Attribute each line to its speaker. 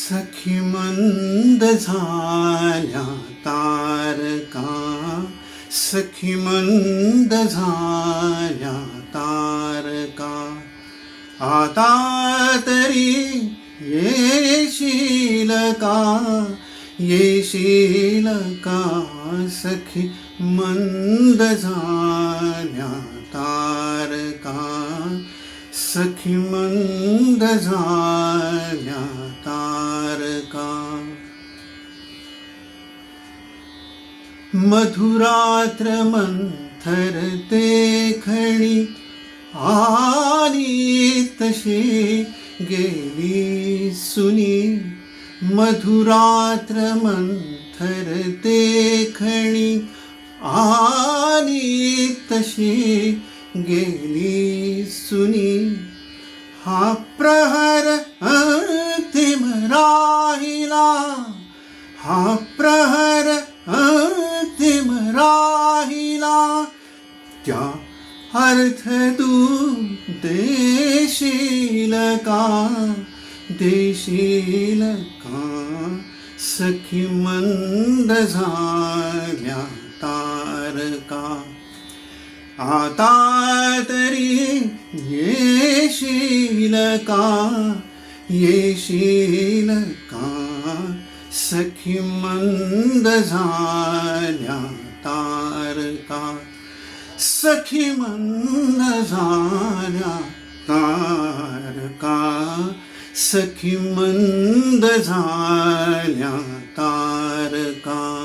Speaker 1: सखी मंद झाल्या तारका, सखी मंद झाल्या तारका. आता तरी येशील का, येशील का, सखी मंद झाल्या तारका, सखी मंद झाल्या तारका. मधुरात्र मंथरते खणी, आली तशी गेली सुनी. मधुरात्र मंथरते खणी, आली तशी गेली सुनी. हा प्रहर अंतिम राहिला, हा प्रहर अंतिम राहिला. त्या अर्थ तू देशील का, देशील का, सखी मंद झाल्या तारका. आता तरी येशील का, येशील का, सखी मंद झाल्या तारका. सखी मंद झाल्या तारका, सखी मंद झाल्या तारका.